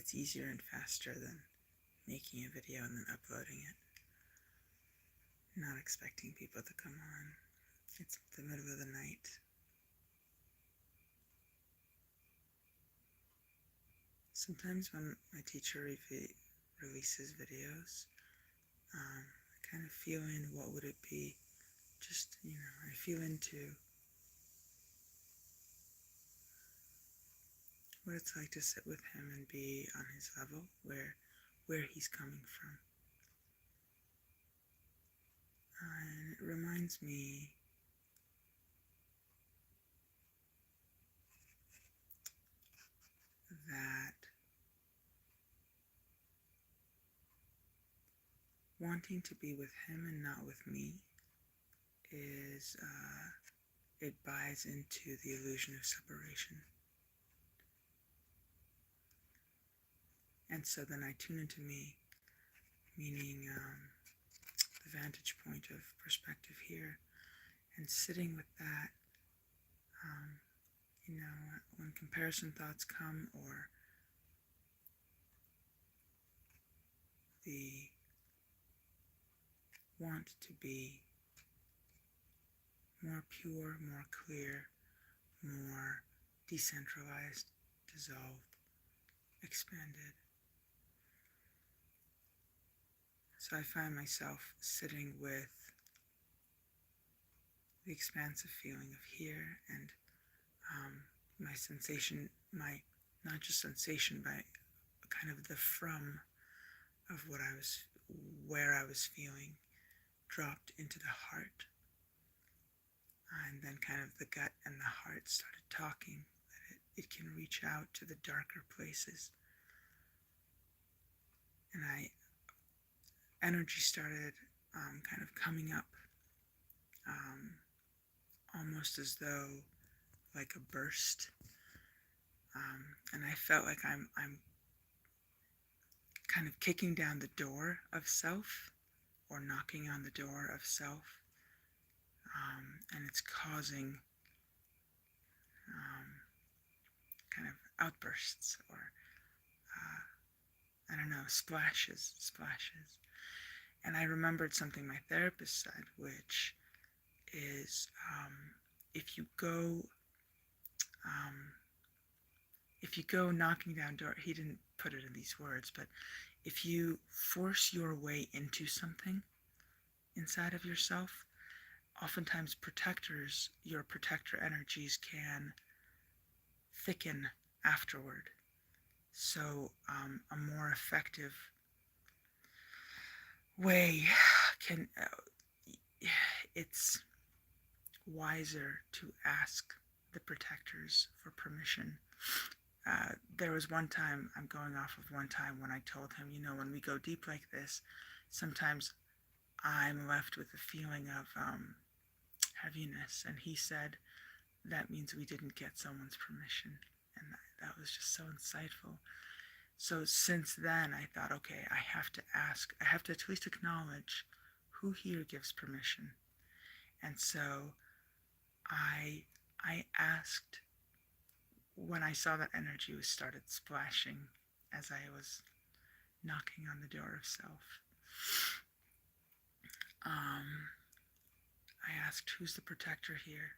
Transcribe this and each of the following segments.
it's easier and faster than making a video and then uploading it. Not expecting people to come on. It's the middle of the night. Sometimes when my teacher releases videos, I kind of feel in what would it be. Just, I feel into what it's like to sit with him and be on his level, where he's coming from. And it reminds me that wanting to be with him and not with me is, it buys into the illusion of separation. And so then I tune into me, meaning the vantage point of perspective here, and sitting with that, when comparison thoughts come, or the want to be more pure, more clear, more decentralized, dissolved, expanded. So I find myself sitting with the expansive feeling of here, and my sensation, not just sensation, but kind of the from of where I was feeling dropped into the heart. And then kind of the gut and the heart started talking, that it can reach out to the darker places. And energy started kind of coming up, almost as though like a burst. And I felt like I'm kind of kicking down the door of self, or knocking on the door of self, and it's causing kind of outbursts, or I don't know, splashes. And I remembered something my therapist said, which is if you go knocking down door, he didn't put it in these words, but if you force your way into something inside of yourself, oftentimes your protector energies can thicken afterward. So a more effective way it's wiser to ask the protectors for permission. There was one time, I'm going off of one time when I told him, when we go deep like this, sometimes I'm left with a feeling of heaviness. And he said, that means we didn't get someone's permission. And that was just so insightful. So since then, I thought, okay, I have to at least acknowledge who here gives permission. And so I asked, when I saw that energy started splashing as I was knocking on the door of self, I asked, who's the protector here?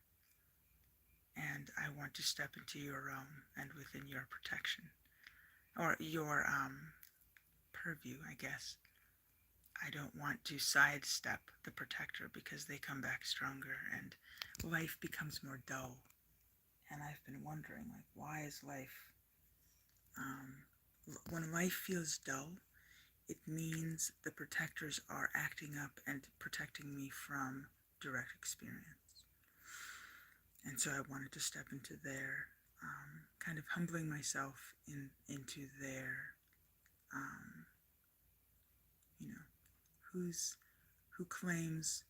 And I want to step into your realm and within your protection, or your purview, I guess. I don't want to sidestep the protector, because they come back stronger and life becomes more dull. And I've been wondering, why is life, when life feels dull, it means the protectors are acting up and protecting me from direct experience. And so I wanted to step into their, kind of humbling myself into their, who claims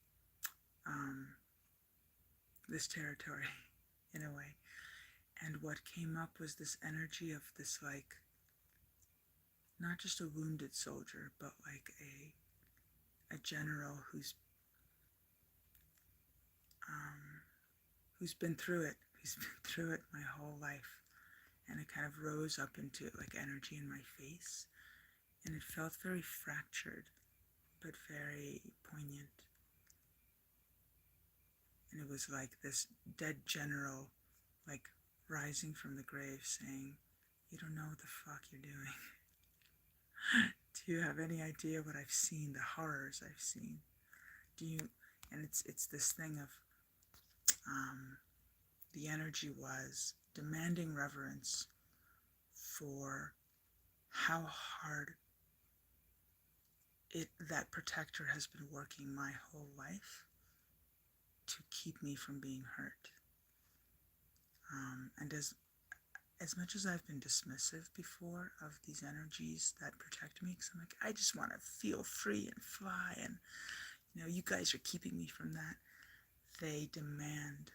this territory in a way. And what came up was this energy of this, not just a wounded soldier, but like a general who's been through it. He's been through it my whole life. and it kind of rose up into like energy in my face, and it felt very fractured but very poignant. And it was like this dead general, like rising from the grave saying, "You don't know what the fuck you're doing." Do you have any idea what I've seen, the horrors I've seen? Do you? And it's this thing of the energy was demanding reverence for how hard that protector has been working my whole life to keep me from being hurt. And as much as I've been dismissive before of these energies that protect me, because I'm like, I just want to feel free and fly, and you guys are keeping me from that. They demand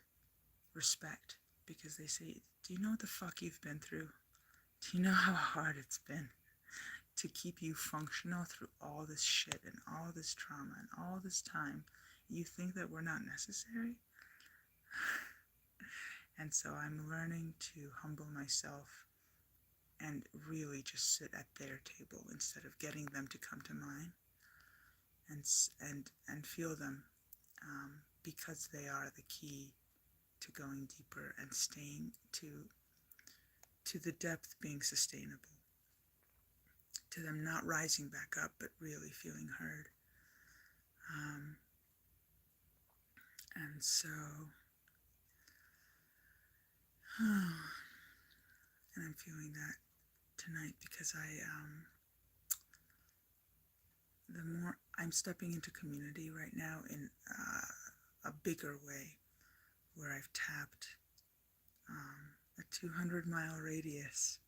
respect because they say, do you know what the fuck you've been through? Do you know how hard it's been to keep you functional through all this shit and all this trauma and all this time? You think that we're not necessary? And so I'm learning to humble myself and really just sit at their table instead of getting them to come to mine, and feel them, because they are the key to going deeper and staying to the depth being sustainable, to them not rising back up but really feeling heard. And so and I'm feeling that tonight because the more I'm stepping into community right now in a bigger way, where I've tapped a 200-mile radius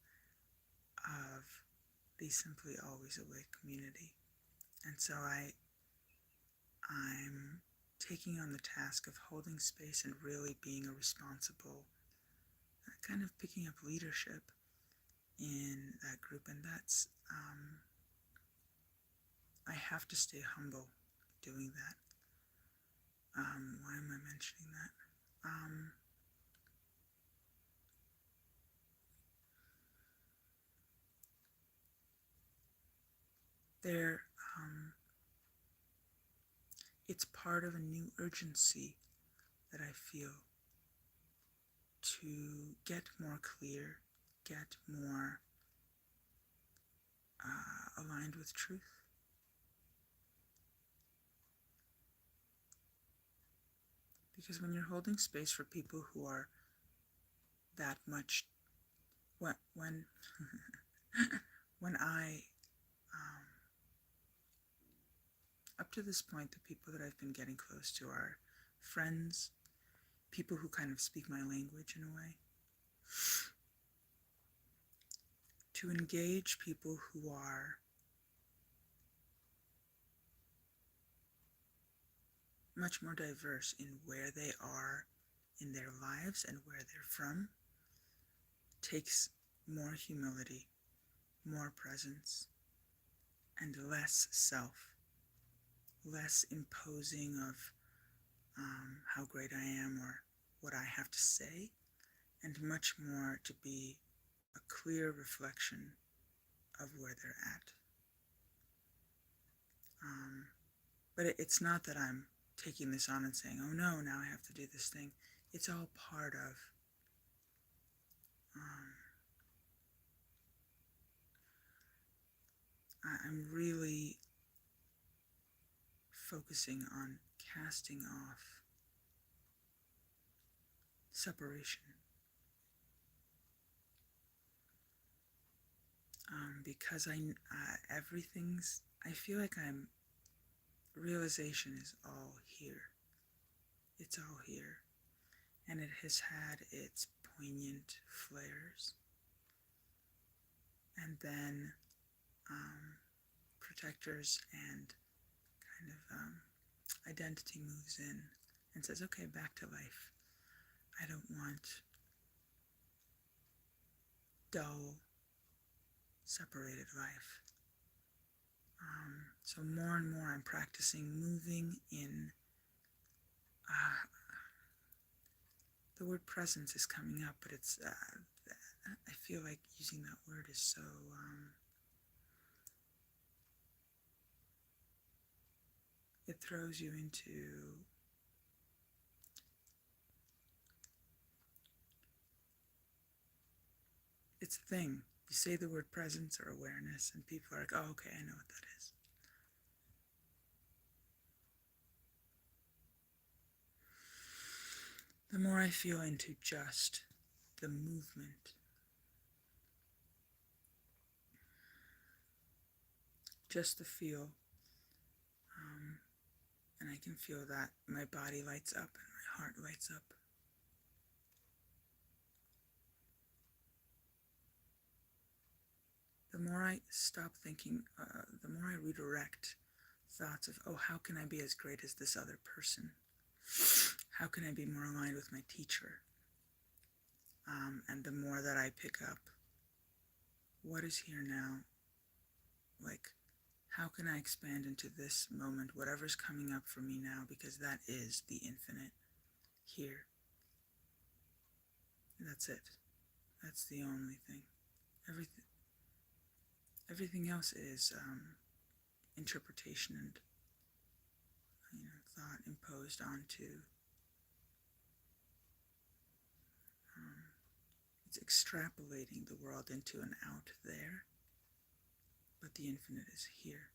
of the Simply Always Awake community. And so I'm taking on the task of holding space and really being a responsible, kind of picking up leadership in that group. And that's, I have to stay humble doing that. Why am I mentioning that? There, it's part of a new urgency that I feel to get more clear, get more aligned with truth. Because when you're holding space for people who are that much, when when I, up to this point, the people that I've been getting close to are friends, people who kind of speak my language in a way. To engage people who are much more diverse in where they are in their lives and where they're from takes more humility, more presence, and less self, less imposing of how great I am or what I have to say, and much more to be a clear reflection of where they're at. But it's not that I'm taking this on and saying, oh no, now I have to do this thing. It's all part of I'm really focusing on casting off separation, because I feel like realization is all here. It's all here, and it has had its poignant flares, and then protectors and kind of identity moves in and says, okay, back to life. I don't want dull, separated life. So more and more I'm practicing moving in, the word presence is coming up, but it's I feel like using that word is so, it throws you into, it's a thing. You say the word presence or awareness, and people are like, oh, okay, I know what that is. The more I feel into just the movement, just the feel, and I can feel that my body lights up and my heart lights up. The more I stop thinking, the more I redirect thoughts of, oh, how can I be as great as this other person? How can I be more aligned with my teacher? And the more that I pick up what is here now, like, how can I expand into this moment, whatever's coming up for me now, because that is the infinite here. That's it. That's the only thing. Everything else is interpretation and thought imposed onto. It's extrapolating the world into an out there, but the infinite is here.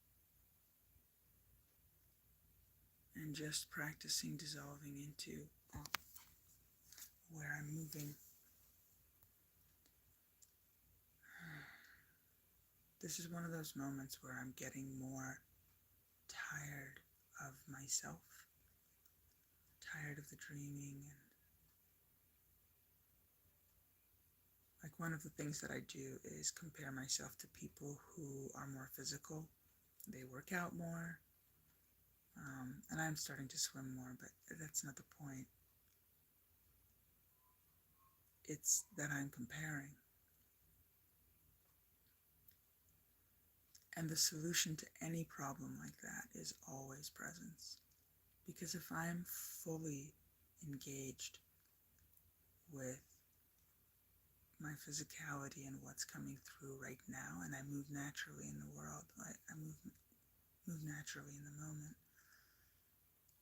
And just practicing dissolving into where I'm moving. This is one of those moments where I'm getting more tired of myself, tired of the dreaming, and like one of the things that I do is compare myself to people who are more physical. They work out more, and I'm starting to swim more, but that's not the point. It's that I'm comparing. And the solution to any problem like that is always presence. Because if I'm fully engaged with my physicality and what's coming through right now, and I move naturally in the world, I move naturally in the moment,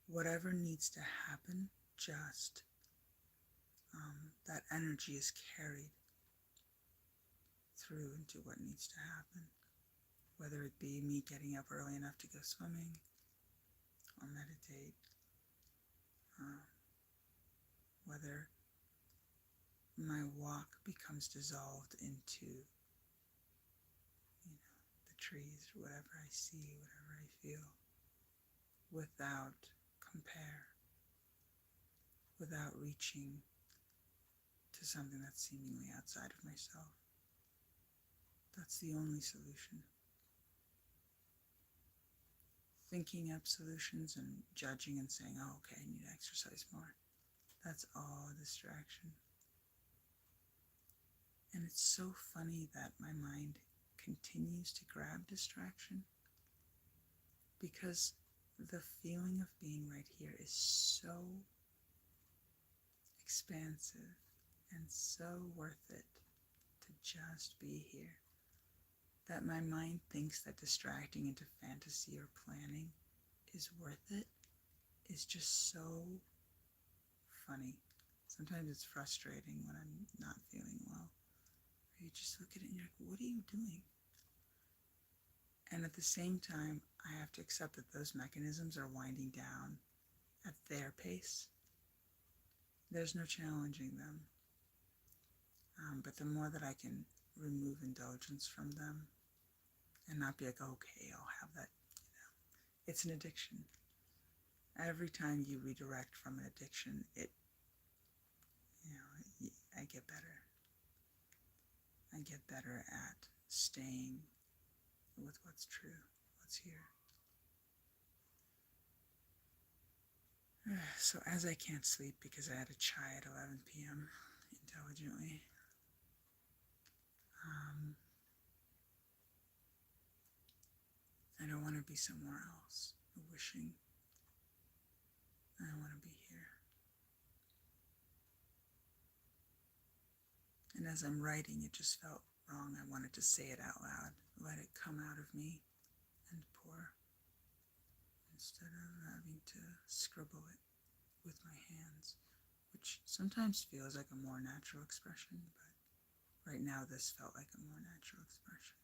whatever needs to happen, just that energy is carried through into what needs to happen. Whether it be me getting up early enough to go swimming or meditate, whether my walk becomes dissolved into, the trees, whatever I see, whatever I feel, without compare, without reaching to something that's seemingly outside of myself. That's the only solution. Thinking up solutions and judging and saying, oh, okay, I need to exercise more. That's all a distraction. And it's so funny that my mind continues to grab distraction, because the feeling of being right here is so expansive and so worth it to just be here, that my mind thinks that distracting into fantasy or planning is worth it is just so funny. Sometimes it's frustrating when I'm not feeling well. You just look at it and you're like, what are you doing? And at the same time, I have to accept that those mechanisms are winding down at their pace. There's no challenging them. But the more that I can remove indulgence from them and not be like, okay, I'll have that, it's an addiction. Every time you redirect from an addiction, I get better. I get better at staying with what's true, what's here. So as I can't sleep because I had a chai at 11 p.m. intelligently, I don't want to be somewhere else, wishing. I want to be here. And as I'm writing, it just felt wrong. I wanted to say it out loud, let it come out of me and pour, instead of having to scribble it with my hands, which sometimes feels like a more natural expression, but right now this felt like a more natural expression.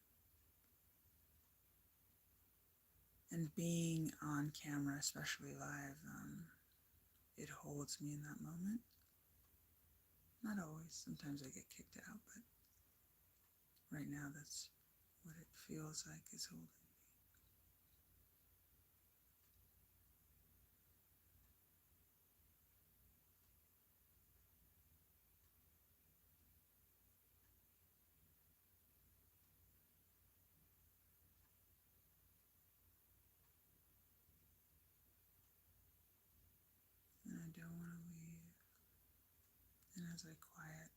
And being on camera, especially live, it holds me in that moment. Not always, sometimes I get kicked out, but right now that's what it feels like is holding me. And I don't want to leave. And as I quiet,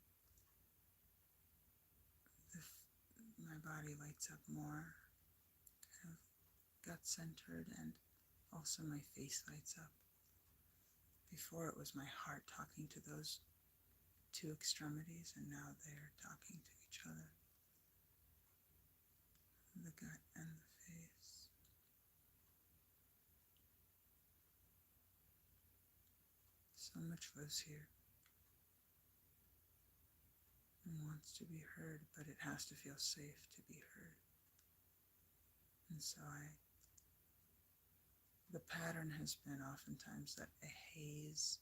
my body lights up more, kind of gut centered, and also my face lights up. Before it was my heart talking to those two extremities, and now they're talking to each other, the gut and the face. So much lives here and wants to be heard, but it has to feel safe to be heard. And so the pattern has been oftentimes that a haze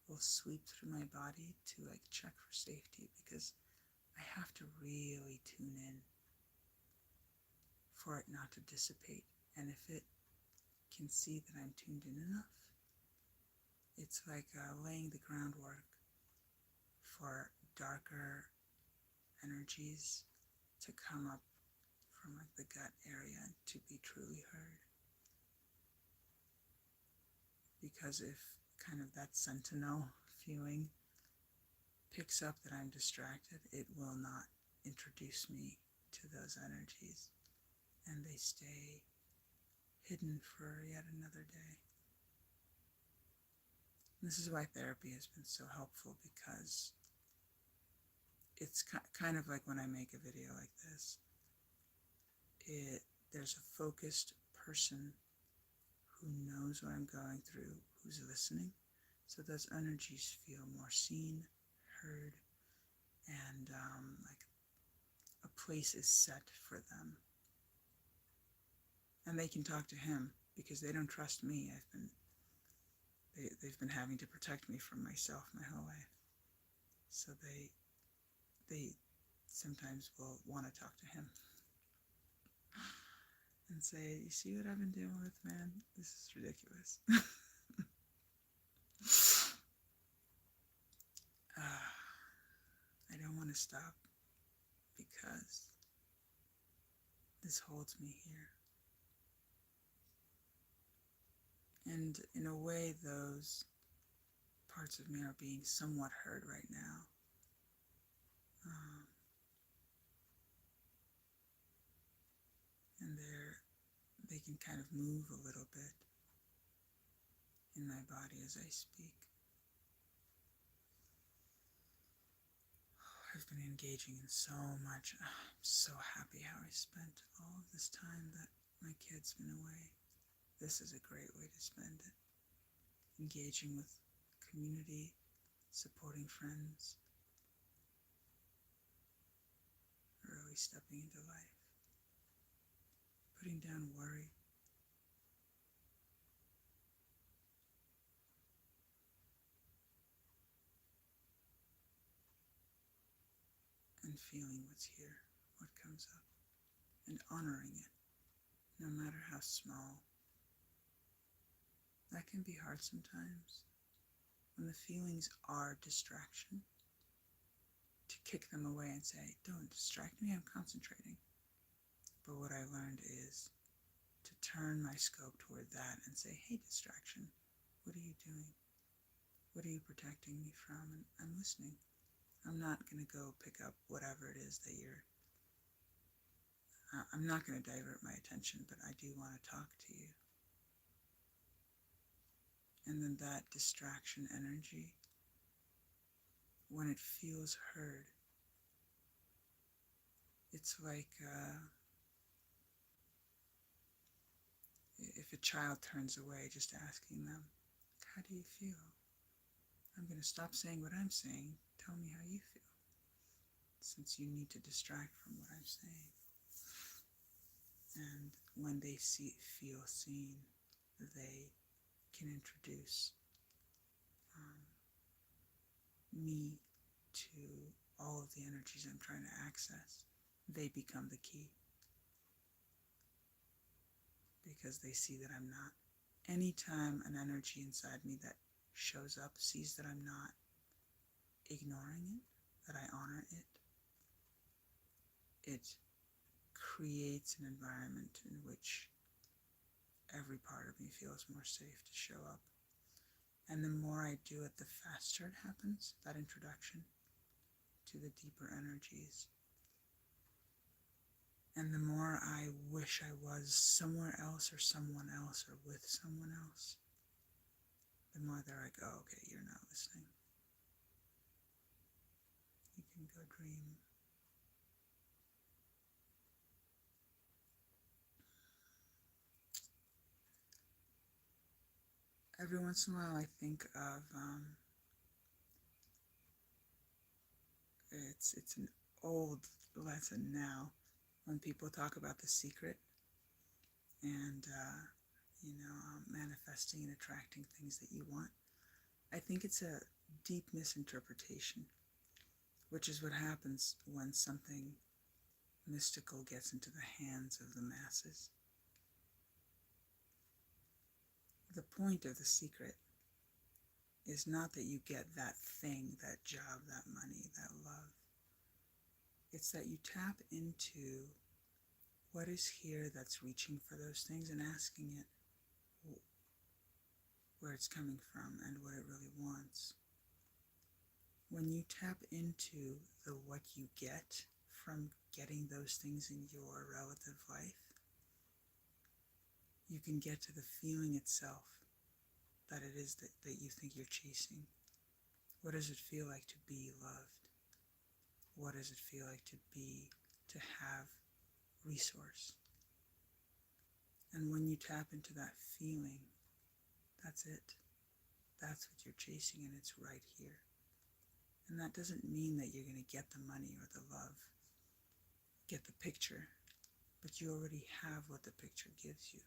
will sweep through my body to check for safety, because I have to really tune in for it not to dissipate. And if it can see that I'm tuned in enough, it's like laying the groundwork for darker energies to come up from the gut area to be truly heard. Because if kind of that sentinel feeling picks up that I'm distracted, it will not introduce me to those energies, and they stay hidden for yet another day. And this is why therapy has been so helpful, because it's kind of like when I make a video like this, there's a focused person who knows what I'm going through, who's listening, so those energies feel more seen, heard, and like a place is set for them. And they can talk to him because they don't trust me. They've been having to protect me from myself my whole life. So they sometimes will want to talk to him and say, you see what I've been dealing with, man? This is ridiculous. I don't want to stop because this holds me here. And in a way, those parts of me are being somewhat heard right now. And they can kind of move a little bit in my body as I speak. I've been engaging in so much. I'm so happy how I spent all of this time that my kid's been away. This is a great way to spend it. Engaging with community, supporting friends, really stepping into life, putting down worry, and feeling what's here, what comes up, and honoring it, no matter how small. That can be hard sometimes, when the feelings are distraction, to kick them away and say, don't distract me, I'm concentrating. But what I learned is to turn my scope toward that and say, hey, distraction, what are you doing? What are you protecting me from? And I'm listening. I'm not going to go pick up whatever it is that I'm not going to divert my attention, but I do want to talk to you. And then that distraction energy, when it feels heard, It's like if a child turns away, just asking them, how do you feel? I'm going to stop saying what I'm saying. Tell me how you feel, since you need to distract from what I'm saying. And when they feel seen, they can introduce me to all of the energies I'm trying to access. They become the key because they see that I'm not. Anytime an energy inside me that shows up sees that I'm not ignoring it, that I honor it, it creates an environment in which every part of me feels more safe to show up. And the more I do it, the faster it happens, that introduction to the deeper energies. And the more I wish I was somewhere else or someone else or with someone else, the more there I go, okay, you're not listening. You can go dream. Every once in a while I think of, it's an old lesson now, when people talk about The Secret and, manifesting and attracting things that you want. I think it's a deep misinterpretation, which is what happens when something mystical gets into the hands of the masses. The point of The Secret is not that you get that thing, that job, that money, that love. It's that you tap into what is here that's reaching for those things and asking it where it's coming from and what it really wants. When you tap into the what you get from getting those things in your relative life, you can get to the feeling itself that it is that you think you're chasing. What does it feel like to be loved? What does it feel like to have resource? And when you tap into that feeling, that's it. That's what you're chasing, and it's right here. And that doesn't mean that you're going to get the money or the love, get the picture, but you already have what the picture gives you.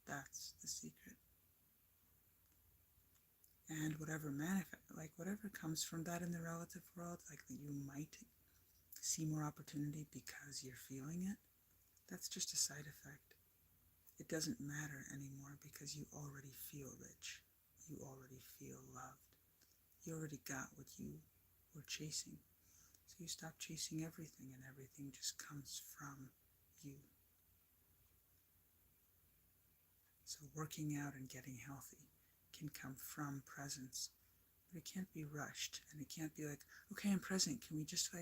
That's the secret. And whatever whatever comes from that in the relative world, like you might see more opportunity because you're feeling it, that's just a side effect. It doesn't matter anymore because you already feel rich. You already feel loved. You already got what you were chasing. So you stop chasing everything, and everything just comes from you. So working out and getting healthy can come from presence, but it can't be rushed, and it can't be like, okay, I'm present. Can we just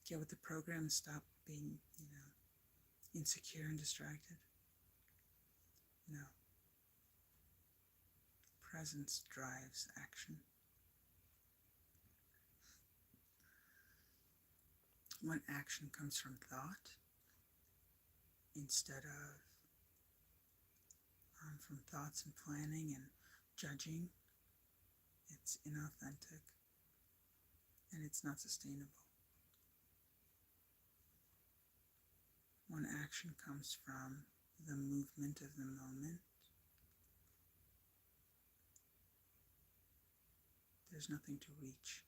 get with the program and stop being, insecure and distracted? No. Presence drives action. When action comes from thought instead of from thoughts and planning and judging, it's inauthentic and it's not sustainable. When action comes from the movement of the moment, there's nothing to reach.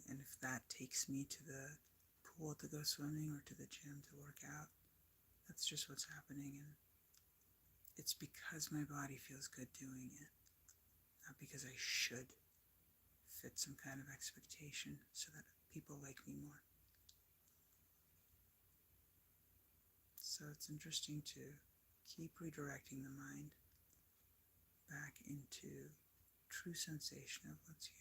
And if that takes me to the pool to go swimming or to the gym to work out, that's just what's happening. And it's because my body feels good doing it, not because I should fit some kind of expectation so that people like me more. So it's interesting to keep redirecting the mind back into true sensation of what's here.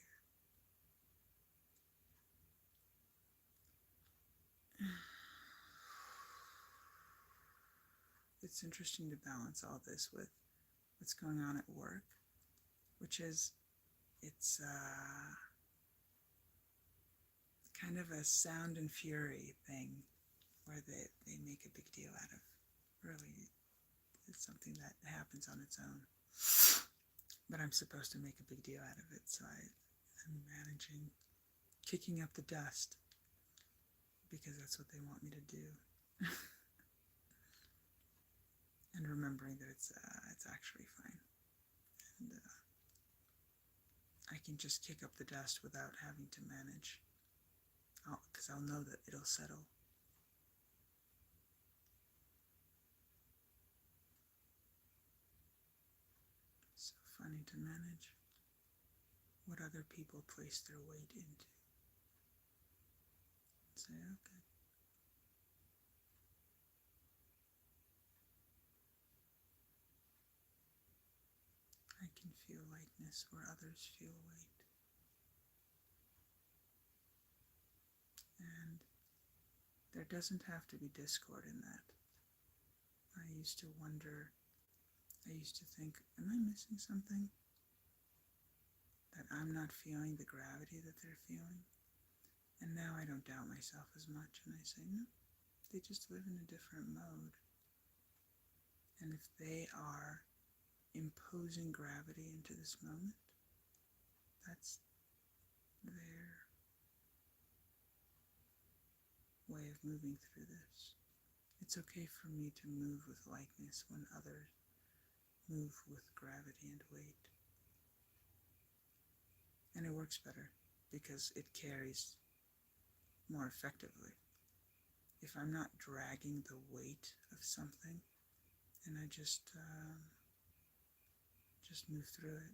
It's interesting to balance all this with what's going on at work, which is, it's kind of a sound and fury thing where they make a big deal out of. Really, it's something that happens on its own. But I'm supposed to make a big deal out of it, so I'm managing kicking up the dust because that's what they want me to do. And remembering that it's actually fine. And I can just kick up the dust without having to manage. Because I'll know that it'll settle. So funny to manage what other people place their weight into. Say, okay. I can feel lightness where others feel weight. And there doesn't have to be discord in that. I used to wonder, I used to think, am I missing something? That I'm not feeling the gravity that they're feeling? And now I don't doubt myself as much, and I say, no, they just live in a different mode. And if they are imposing gravity into this moment, that's their way of moving through this. It's okay for me to move with lightness when others move with gravity and weight. And it works better because it carries more effectively. If I'm not dragging the weight of something and I just move through it.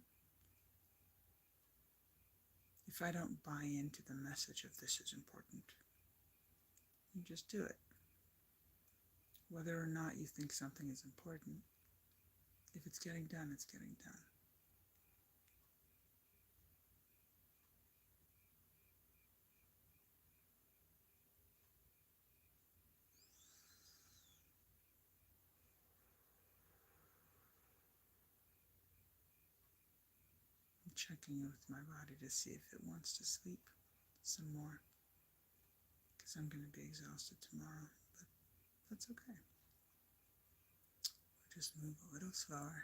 If I don't buy into the message of this is important, you just do it. Whether or not you think something is important, if it's getting done, it's getting done. I'm checking with my body to see if it wants to sleep some more, because I'm going to be exhausted tomorrow, but that's okay. We'll just move a little slower,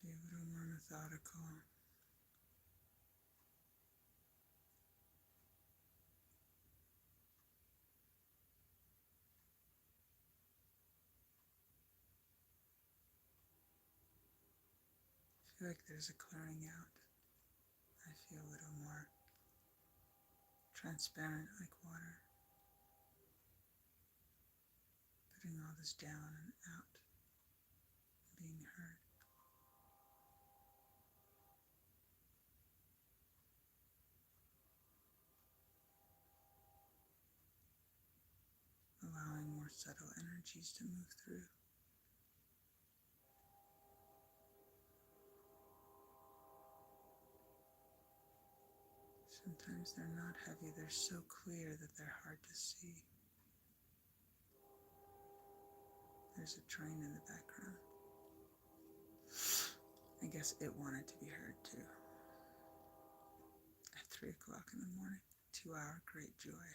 be a little more methodical. I feel like there's a clearing out. I feel a little more transparent like water. Putting all this down and out, being heard. Allowing more subtle energies to move through. Sometimes they're not heavy, they're so clear that they're hard to see. There's a train in the background. I guess it wanted to be heard too. At 3 o'clock in the morning, 2-hour great joy.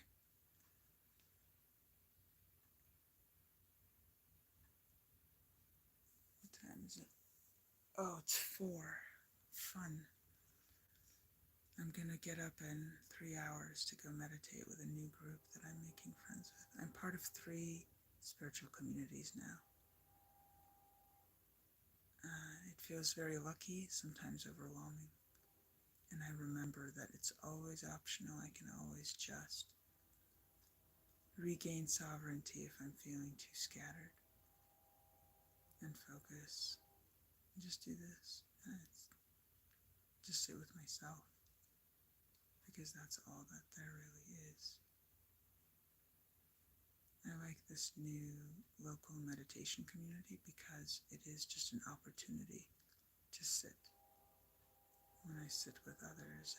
What time is it? Oh, it's 4. Fun. I'm gonna get up in 3 hours to go meditate with a new group that I'm making friends with. I'm part of 3 spiritual communities now. It feels very lucky, sometimes overwhelming. And I remember that it's always optional. I can always just regain sovereignty if I'm feeling too scattered. And focus. And just do this. And just sit with myself. Because that's all that there really is. I like this new local meditation community because it is just an opportunity to sit. When I sit with others,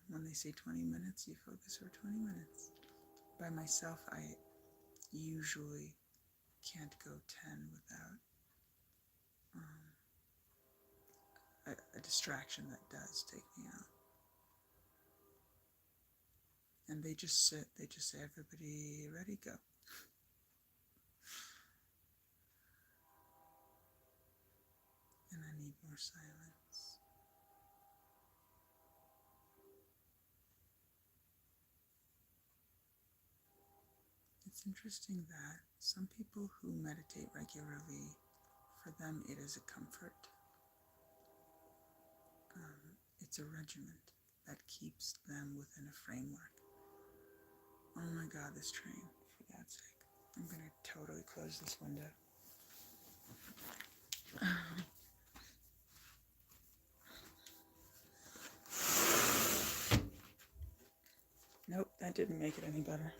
when they say 20 minutes, you focus for 20 minutes. By myself, I usually can't go 10 without a distraction that does take me out. and they just sit. They just say, everybody ready, go. And I need more silence. It's interesting that some people who meditate regularly, for them it is a comfort. It's a regiment that keeps them within a framework. Oh my God, this train, for God's sake. I'm going to totally close this window. Nope, that didn't make it any better.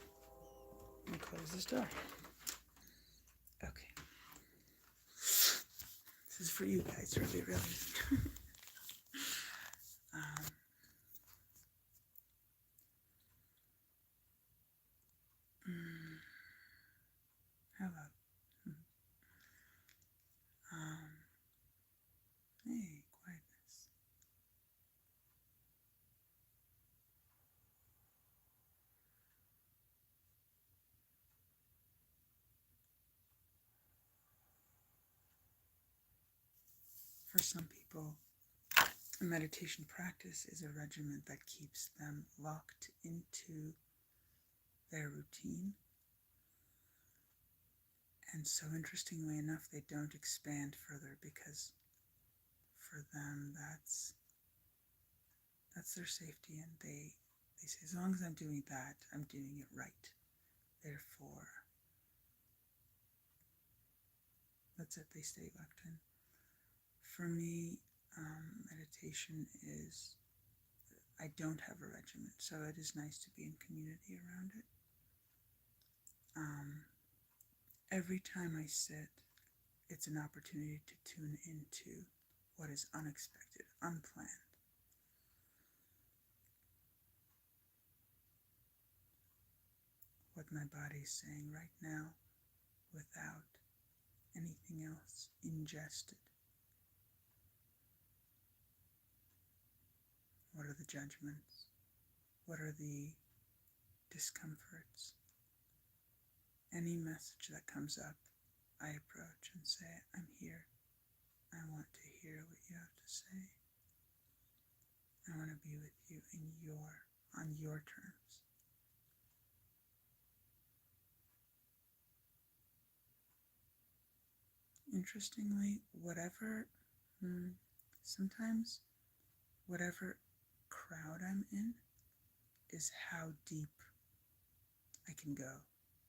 Let me close this door. Okay. This is for you guys, really, really. Hello. Hey, quietness. For some people, a meditation practice is a regimen that keeps them locked into their routine. And so interestingly enough, they don't expand further because for them that's their safety, and they say, as long as I'm doing that, I'm doing it right. Therefore, that's it, they stay locked in. For me, meditation is, I don't have a regimen, so it is nice to be in community around it. Every time I sit, it's an opportunity to tune into what is unexpected, unplanned. What my body is saying right now without anything else ingested. What are the judgments? What are the discomforts? Any message that comes up, I approach and say, I'm here. I want to hear what you have to say. I want to be with you on your terms. Interestingly, sometimes whatever crowd I'm in is how deep I can go.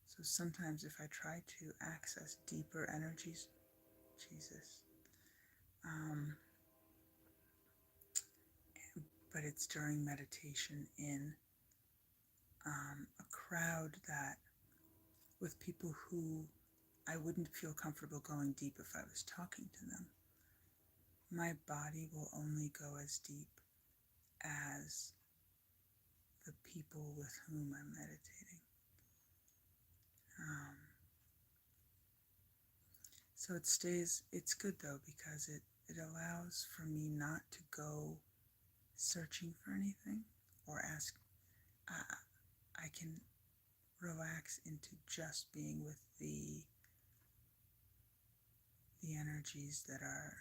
So sometimes if I try to access deeper energies, but it's during meditation in a crowd that with people who I wouldn't feel comfortable going deep if I was talking to them. My body will only go as deep as the people with whom I'm meditating. So it's good though, because it allows for me not to go searching for anything or ask. I can relax into just being with the energies that are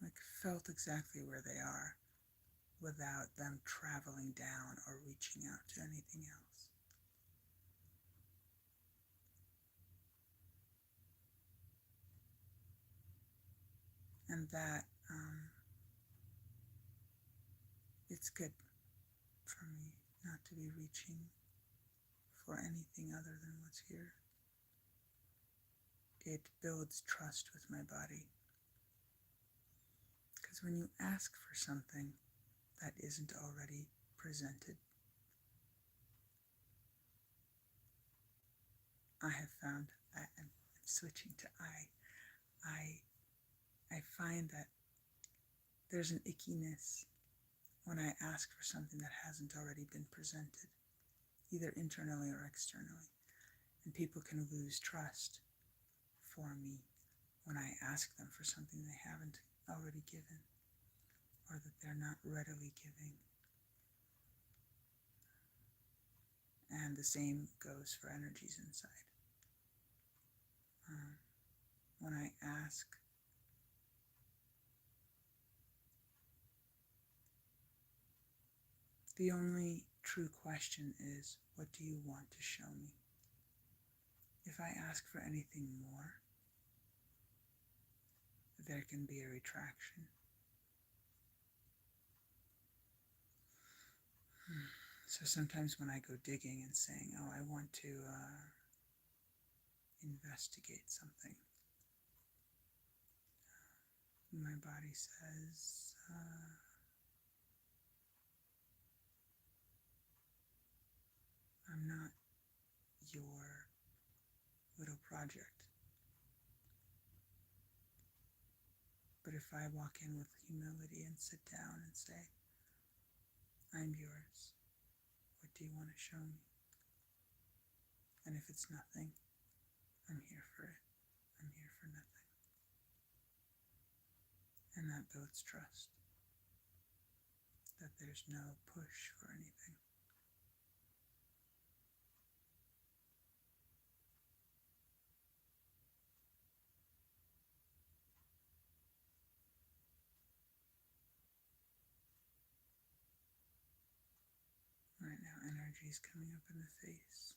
like felt exactly where they are without them traveling down or reaching out to anything else. And that it's good for me not to be reaching for anything other than what's here. It builds trust with my body. Because when you ask for something that isn't already presented, I have found, I'm switching to I find that there's an ickiness when I ask for something that hasn't already been presented, either internally or externally. And people can lose trust for me when I ask them for something they haven't already given, or that they're not readily giving. And the same goes for energies inside. When I ask, the only true question is, what do you want to show me? If I ask for anything more, there can be a retraction. So sometimes when I go digging and saying, oh, I want to investigate something, my body says, I'm not your little project. But if I walk in with humility and sit down and say, I'm yours, what do you want to show me? And if it's nothing, I'm here for it. I'm here for nothing. And that builds trust, that there's no push for anything. Right now, energy is coming up in the face.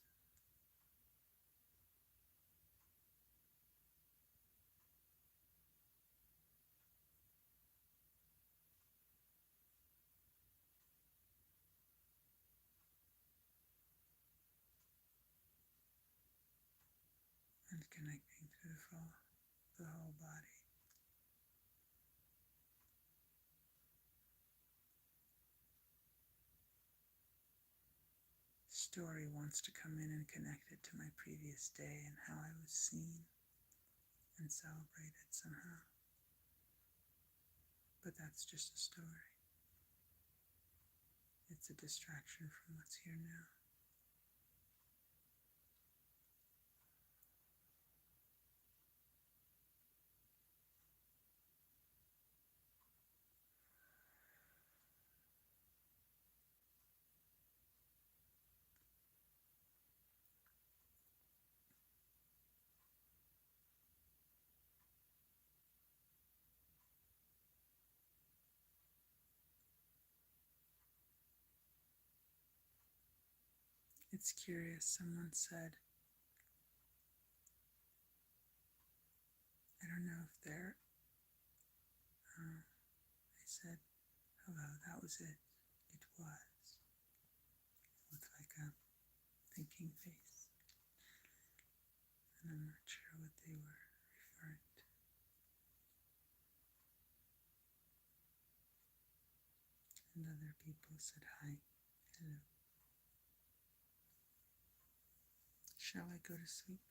And connecting through the whole body. Story wants to come in and connect it to my previous day and how I was seen and celebrated somehow. But that's just a story. It's a distraction from what's here now. It's curious, someone said, I don't know if they're, I said, hello, that was it. It was. It looked like a thinking face. And I'm not sure what they were referring to. And other people said hi, hello. Shall I go to sleep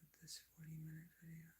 with this 40-minute video?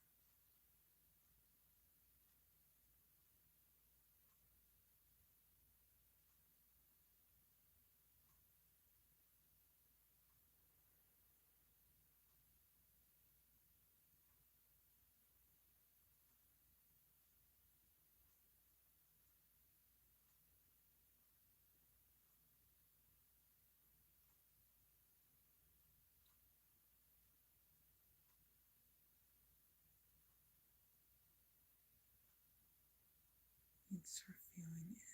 Thanks for feeling in.